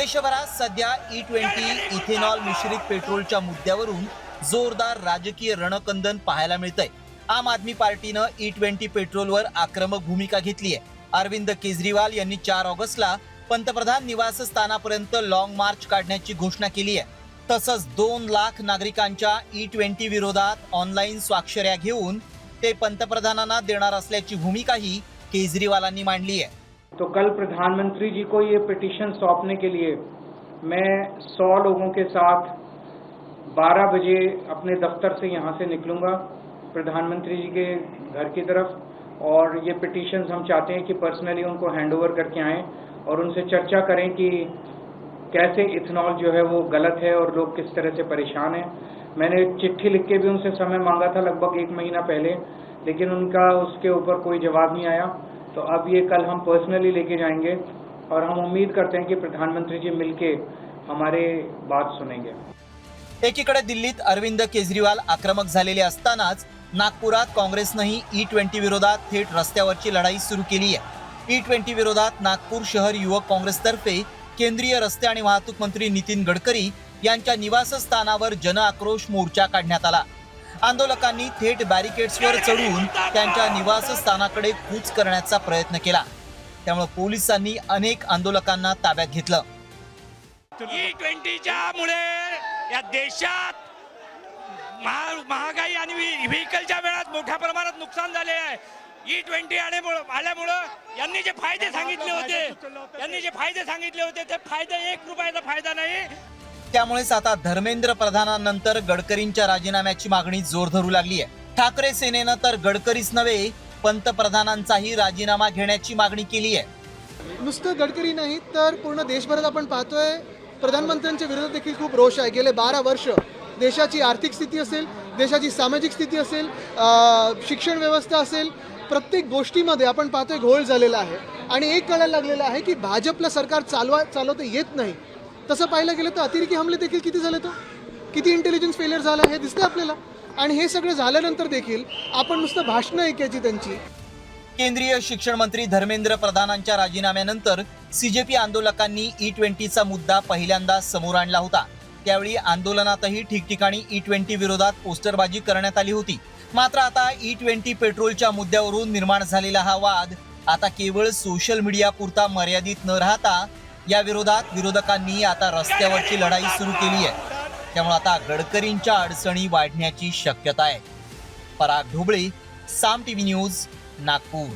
देशभरात सध्या E20 ethanol मिश्रित पेट्रोलच्या मुद्द्यावरून जोरदार राजकीय रणकंदन पाहायला मिळतंय। आम आदमी पार्टीनं E20 पेट्रोलवर आक्रमक भूमिका घेतली आहे। अरविंद केजरीवाल यांनी 4 ऑगस्टला पंतप्रधान निवासस्थानापर्यंत लॉंग मार्च काढण्याची घोषणा केली आहे। तसंच 2 लाख नागरिकांच्या E20 विरोधात ऑनलाईन स्वाक्षऱ्या घेऊन ते पंतप्रधानांना देणार असल्याची भूमिकाही केजरीवालांनी मांडली आहे। तो कल प्रधानमंत्री जी को ये पिटीशन सौंपने के लिए मैं 100 लोगों के साथ 12 बजे अपने दफ्तर से यहाँ से निकलूँगा प्रधानमंत्री जी के घर की तरफ, और ये पिटीशंस हम चाहते हैं कि पर्सनली उनको हैंड ओवर करके आएँ और उनसे चर्चा करें कि कैसे इथेनॉल जो है वो गलत है और लोग किस तरह से परेशान हैं। मैंने चिट्ठी लिख के भी उनसे समय मांगा था लगभग 1 महीना पहले, लेकिन उनका उसके ऊपर कोई जवाब नहीं आया। तो अब ये कल हम पर्सनली लेके जाएंगे और हम उम्मीद करते हैं कि प्रधानमंत्री जी मिलके हमारे बात सुनेंगे। एकीकडे दिल्लीत अरविंद केजरीवाल आक्रमक झालेले असतानाच नागपुरात काँग्रेसनंही E20 विरोधात थेट रस्त्यावरची लढाई सुरू केली आहे। E20 विरोधात नागपूर शहर युवक काँग्रेसतर्फे केंद्रीय रस्ते आणि वाहतूक मंत्री नितीन गडकरी यांच्या निवासस्थानावर जन आक्रोश मोर्चा काढण्यात आला। आंदोलकांनी थेट बॅरिकेड्सवर चढून त्यांच्या निवासस्थानाकडे कूच करण्याचा प्रयत्न केला। त्यामुळे पोलिसांनी अनेक आंदोलकांना ताब्यात घेतलं। E20च्या मुळे या देशात महागाई आणि व्हेकलच्या वेळात मोठ्या प्रमाणात नुकसान झाले आहे। E20 आल्यामुळे यांनी जे फायदे सांगितले होते ते फायदे 1 रुपयाचा फायदा नाही। त्यामुळेच आता धर्मेंद्र प्रधानांनंतर गडकरींच्या राजीनाम्याची मागणी जोर धरू लागली आहे। ठाकरे सेनेनं तर गडकरीच नव्हे पंतप्रधानांचाही राजीनामा घेण्याची मागणी केली आहे। नुसतं गडकरी नाही तर पूर्ण देशभरात आपण पाहतोय प्रधानमंत्र्यांच्या विरोधात देखील खूप रोष आहे। गेले 12 वर्ष देशाची आर्थिक स्थिती असेल, देशाची सामाजिक स्थिती असेल, शिक्षण व्यवस्था असेल, प्रत्येक गोष्टीमध्ये आपण पाहतोय घोळ झालेला आहे। आणि एक कळायला लागलेलं आहे की भाजपला सरकार चालवता येत नाही। तसं पाहायला गेलं तर अतिरेकी हमले देखील किती झाले, तो किती इंटेलिजन्स फेलियर झाला हे दिसतं आपल्याला। आणि हे सगळं झाल्यानंतर देखील आपण नुसतं भाषणं ऐकायची त्यांची। केंद्रीय शिक्षण मंत्री धर्मेंद्र प्रधानांच्या राजीनाम्यानंतर सीजेपी आंदोलकांनी E20चा मुद्दा पहिल्यांदा समोर आणला होता। त्यावेळी आंदोलनातही ठिकठिकाणी E20 विरोधात पोस्टरबाजी करण्यात आली होती। मात्र आता E20 पेट्रोलच्या मुद्द्यावरून निर्माण झालेला हा वाद आता केवळ सोशल मीडिया पुरता मर्यादित न राहता या विरोधात विरोधकांनी आता रस्त्यावरची लढाई सुरू केली आहे। त्यामुळे आता गडकरींच्या अडचणी वाढण्याची शक्यता आहे। पराग ढोबळे, साम टीव्ही न्यूज, नागपूर।